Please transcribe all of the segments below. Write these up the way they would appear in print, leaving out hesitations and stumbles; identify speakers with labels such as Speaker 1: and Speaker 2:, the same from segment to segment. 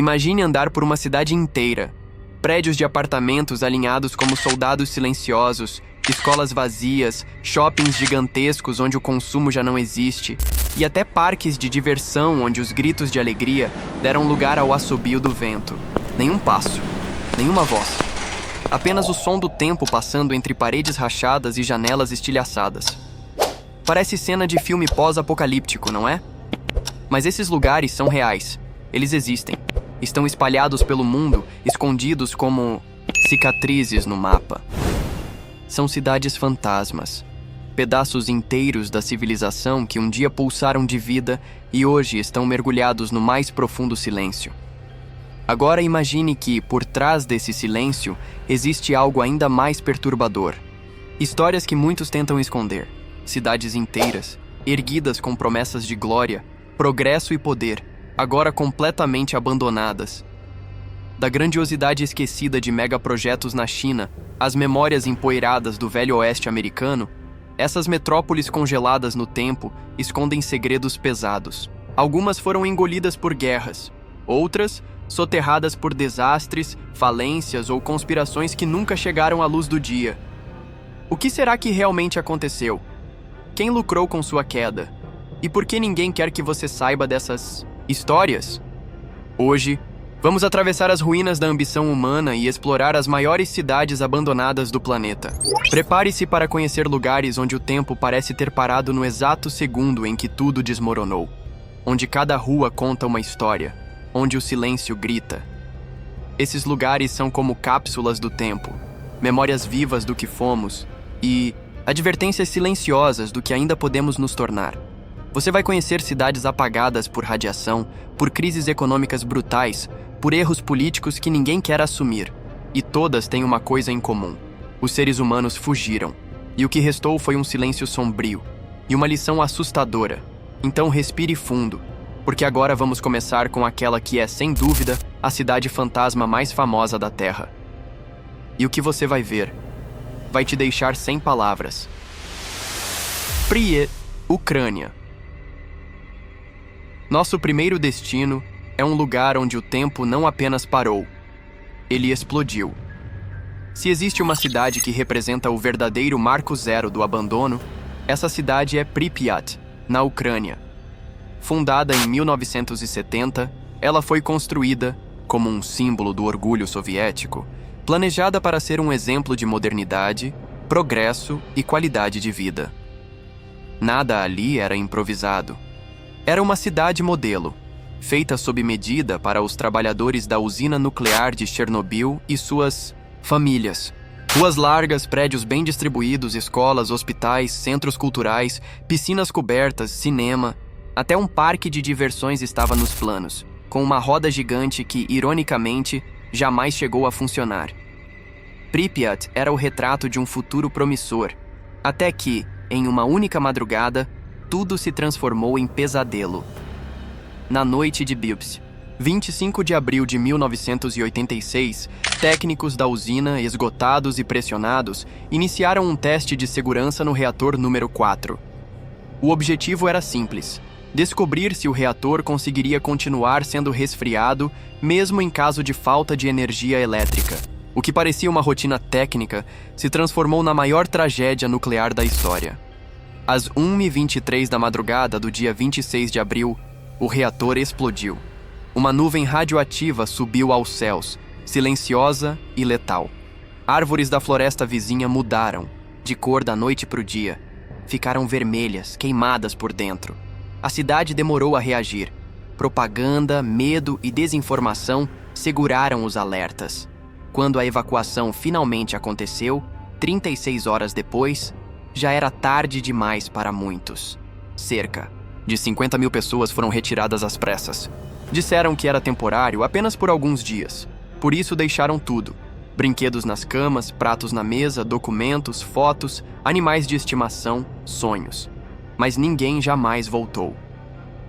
Speaker 1: Imagine andar por uma cidade inteira. Prédios de apartamentos alinhados como soldados silenciosos, escolas vazias, shoppings gigantescos onde o consumo já não existe, e até parques de diversão onde os gritos de alegria deram lugar ao assobio do vento. Nenhum passo, nenhuma voz. Apenas o som do tempo passando entre paredes rachadas e janelas estilhaçadas. Parece cena de filme pós-apocalíptico, não é? Mas esses lugares são reais. Eles existem. Estão espalhados pelo mundo, escondidos como cicatrizes no mapa. São cidades fantasmas. Pedaços inteiros da civilização que um dia pulsaram de vida e hoje estão mergulhados no mais profundo silêncio. Agora imagine que, por trás desse silêncio, existe algo ainda mais perturbador. Histórias que muitos tentam esconder. Cidades inteiras, erguidas com promessas de glória, progresso e poder, agora completamente abandonadas. Da grandiosidade esquecida de megaprojetos na China, às memórias empoeiradas do velho oeste americano, essas metrópoles congeladas no tempo escondem segredos pesados. Algumas foram engolidas por guerras, outras soterradas por desastres, falências ou conspirações que nunca chegaram à luz do dia. O que será que realmente aconteceu? Quem lucrou com sua queda? E por que ninguém quer que você saiba dessas histórias? Hoje, vamos atravessar as ruínas da ambição humana e explorar as maiores cidades abandonadas do planeta. Prepare-se para conhecer lugares onde o tempo parece ter parado no exato segundo em que tudo desmoronou. Onde cada rua conta uma história, onde o silêncio grita. Esses lugares são como cápsulas do tempo, memórias vivas do que fomos e advertências silenciosas do que ainda podemos nos tornar. Você vai conhecer cidades apagadas por radiação, por crises econômicas brutais, por erros políticos que ninguém quer assumir. E todas têm uma coisa em comum. Os seres humanos fugiram. E o que restou foi um silêncio sombrio. E uma lição assustadora. Então respire fundo, porque agora vamos começar com aquela que é, sem dúvida, a cidade fantasma mais famosa da Terra. E o que você vai ver vai te deixar sem palavras. Pripyat, Ucrânia. Nosso primeiro destino é um lugar onde o tempo não apenas parou, ele explodiu. Se existe uma cidade que representa o verdadeiro marco zero do abandono, essa cidade é Pripyat, na Ucrânia. Fundada em 1970, ela foi construída como um símbolo do orgulho soviético, planejada para ser um exemplo de modernidade, progresso e qualidade de vida. Nada ali era improvisado. Era uma cidade modelo, feita sob medida para os trabalhadores da usina nuclear de Chernobyl e suas famílias. Ruas largas, prédios bem distribuídos, escolas, hospitais, centros culturais, piscinas cobertas, cinema. Até um parque de diversões estava nos planos, com uma roda gigante que, ironicamente, jamais chegou a funcionar. Pripyat era o retrato de um futuro promissor, até que, em uma única madrugada, tudo se transformou em pesadelo. Na noite de Bibs, 25 de abril de 1986, técnicos da usina, esgotados e pressionados, iniciaram um teste de segurança no reator número 4. O objetivo era simples: descobrir se o reator conseguiria continuar sendo resfriado, mesmo em caso de falta de energia elétrica. O que parecia uma rotina técnica se transformou na maior tragédia nuclear da história. Às 1h23 da madrugada do dia 26 de abril, o reator explodiu. Uma nuvem radioativa subiu aos céus, silenciosa e letal. Árvores da floresta vizinha mudaram, de cor da noite para o dia. Ficaram vermelhas, queimadas por dentro. A cidade demorou a reagir. Propaganda, medo e desinformação seguraram os alertas. Quando a evacuação finalmente aconteceu, 36 horas depois, já era tarde demais para muitos. Cerca de 50 mil pessoas foram retiradas às pressas. Disseram que era temporário apenas por alguns dias. Por isso deixaram tudo: brinquedos nas camas, pratos na mesa, documentos, fotos, animais de estimação, sonhos. Mas ninguém jamais voltou.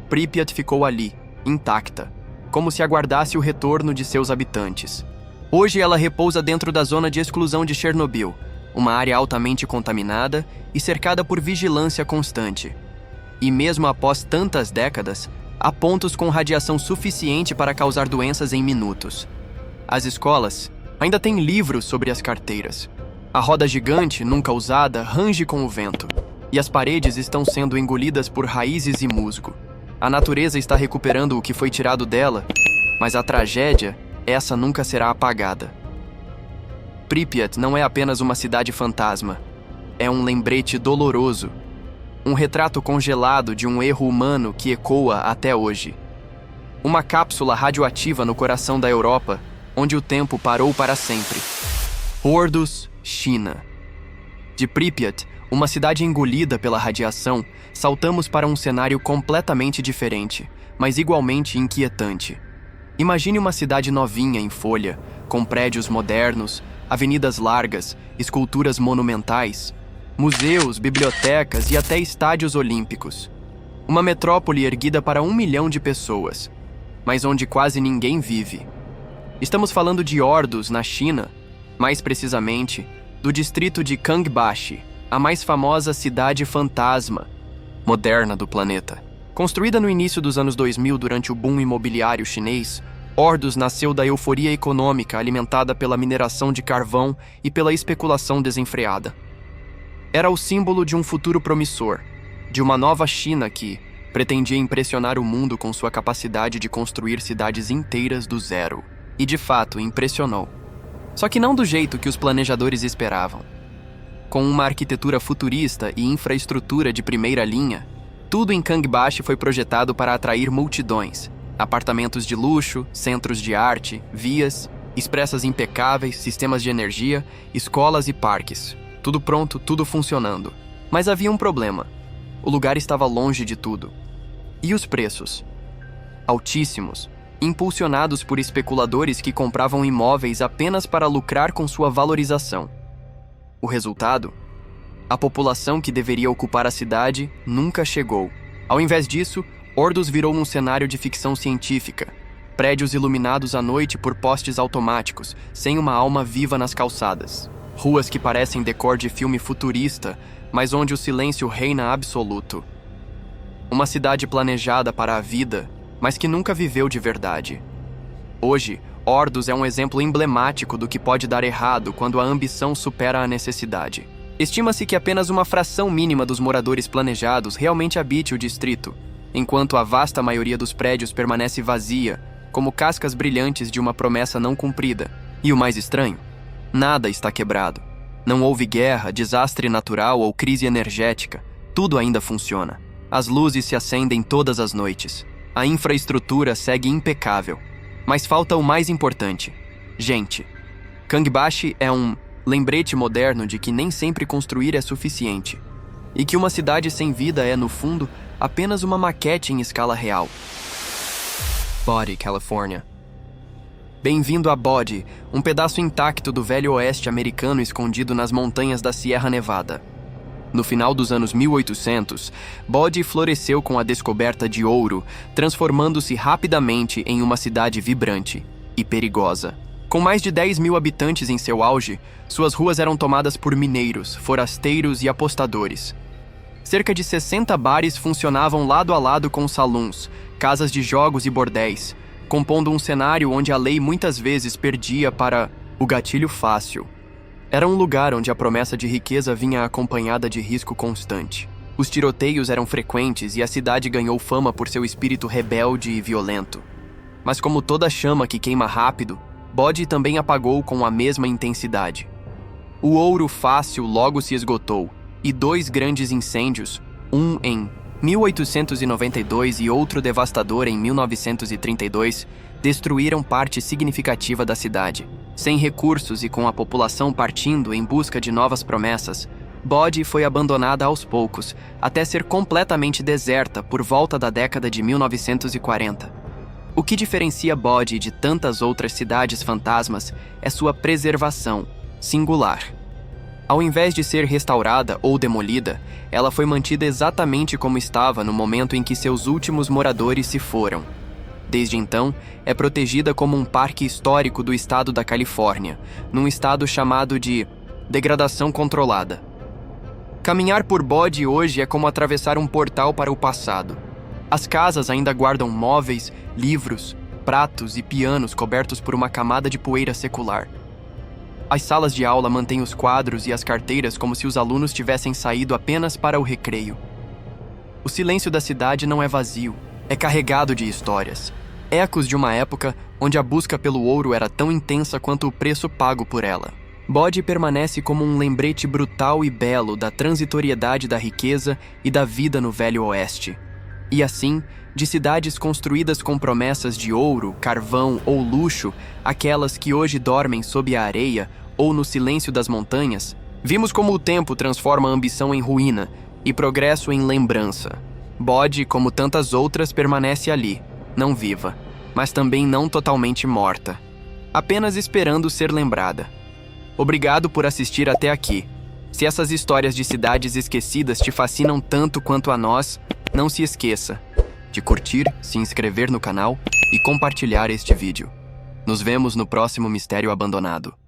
Speaker 1: Pripyat ficou ali, intacta, como se aguardasse o retorno de seus habitantes. Hoje ela repousa dentro da zona de exclusão de Chernobyl, uma área altamente contaminada e cercada por vigilância constante. E mesmo após tantas décadas, há pontos com radiação suficiente para causar doenças em minutos. As escolas ainda têm livros sobre as carteiras. A roda gigante, nunca usada, range com o vento. E as paredes estão sendo engolidas por raízes e musgo. A natureza está recuperando o que foi tirado dela, mas a tragédia, essa nunca será apagada. Pripyat não é apenas uma cidade fantasma. É um lembrete doloroso. Um retrato congelado de um erro humano que ecoa até hoje. Uma cápsula radioativa no coração da Europa, onde o tempo parou para sempre. Ordos, China. De Pripyat, uma cidade engolida pela radiação, saltamos para um cenário completamente diferente, mas igualmente inquietante. Imagine uma cidade novinha em folha, com prédios modernos, avenidas largas, esculturas monumentais, museus, bibliotecas e até estádios olímpicos. Uma metrópole erguida para 1 milhão de pessoas, mas onde quase ninguém vive. Estamos falando de Ordos, na China, mais precisamente, do distrito de Kangbashi, a mais famosa cidade fantasma moderna do planeta. Construída no início dos anos 2000 durante o boom imobiliário chinês, Ordos nasceu da euforia econômica alimentada pela mineração de carvão e pela especulação desenfreada. Era o símbolo de um futuro promissor, de uma nova China que pretendia impressionar o mundo com sua capacidade de construir cidades inteiras do zero. E de fato, impressionou. Só que não do jeito que os planejadores esperavam. Com uma arquitetura futurista e infraestrutura de primeira linha, tudo em Kangbashi foi projetado para atrair multidões. Apartamentos de luxo, centros de arte, vias, expressas impecáveis, sistemas de energia, escolas e parques. Tudo pronto, tudo funcionando. Mas havia um problema. O lugar estava longe de tudo. E os preços? Altíssimos, impulsionados por especuladores que compravam imóveis apenas para lucrar com sua valorização. O resultado? A população que deveria ocupar a cidade nunca chegou. Ao invés disso, Ordos virou um cenário de ficção científica. Prédios iluminados à noite por postes automáticos, sem uma alma viva nas calçadas. Ruas que parecem decor de filme futurista, mas onde o silêncio reina absoluto. Uma cidade planejada para a vida, mas que nunca viveu de verdade. Hoje, Ordos é um exemplo emblemático do que pode dar errado quando a ambição supera a necessidade. Estima-se que apenas uma fração mínima dos moradores planejados realmente habite o distrito, enquanto a vasta maioria dos prédios permanece vazia, como cascas brilhantes de uma promessa não cumprida. E o mais estranho? Nada está quebrado. Não houve guerra, desastre natural ou crise energética. Tudo ainda funciona. As luzes se acendem todas as noites. A infraestrutura segue impecável. Mas falta o mais importante: gente. Kangbashi é um lembrete moderno de que nem sempre construir é suficiente. E que uma cidade sem vida é, no fundo, apenas uma maquete em escala real. Bodie, Califórnia. Bem-vindo a Bodie, um pedaço intacto do velho oeste americano escondido nas montanhas da Sierra Nevada. No final dos anos 1800, Bodie floresceu com a descoberta de ouro, transformando-se rapidamente em uma cidade vibrante e perigosa. Com mais de 10 mil habitantes em seu auge, suas ruas eram tomadas por mineiros, forasteiros e apostadores. Cerca de 60 bares funcionavam lado a lado com saloons, casas de jogos e bordéis, compondo um cenário onde a lei muitas vezes perdia para o gatilho fácil. Era um lugar onde a promessa de riqueza vinha acompanhada de risco constante. Os tiroteios eram frequentes e a cidade ganhou fama por seu espírito rebelde e violento. Mas como toda chama que queima rápido, Bodie também apagou com a mesma intensidade. O ouro fácil logo se esgotou, e 2 grandes incêndios, um em 1892 e outro devastador em 1932, destruíram parte significativa da cidade. Sem recursos e com a população partindo em busca de novas promessas, Bodie foi abandonada aos poucos, até ser completamente deserta por volta da década de 1940. O que diferencia Bodie de tantas outras cidades fantasmas é sua preservação singular. Ao invés de ser restaurada ou demolida, ela foi mantida exatamente como estava no momento em que seus últimos moradores se foram. Desde então, é protegida como um parque histórico do estado da Califórnia, num estado chamado de degradação controlada. Caminhar por Bodie hoje é como atravessar um portal para o passado. As casas ainda guardam móveis, livros, pratos e pianos cobertos por uma camada de poeira secular. As salas de aula mantêm os quadros e as carteiras como se os alunos tivessem saído apenas para o recreio. O silêncio da cidade não é vazio, é carregado de histórias. Ecos de uma época onde a busca pelo ouro era tão intensa quanto o preço pago por ela. Bode permanece como um lembrete brutal e belo da transitoriedade da riqueza e da vida no Velho Oeste. E assim, de cidades construídas com promessas de ouro, carvão ou luxo, aquelas que hoje dormem sob a areia ou no silêncio das montanhas, vimos como o tempo transforma a ambição em ruína e progresso em lembrança. Bode, como tantas outras, permanece ali, não viva, mas também não totalmente morta, apenas esperando ser lembrada. Obrigado por assistir até aqui. Se essas histórias de cidades esquecidas te fascinam tanto quanto a nós, não se esqueça de curtir, se inscrever no canal e compartilhar este vídeo. Nos vemos no próximo Mistério Abandonado.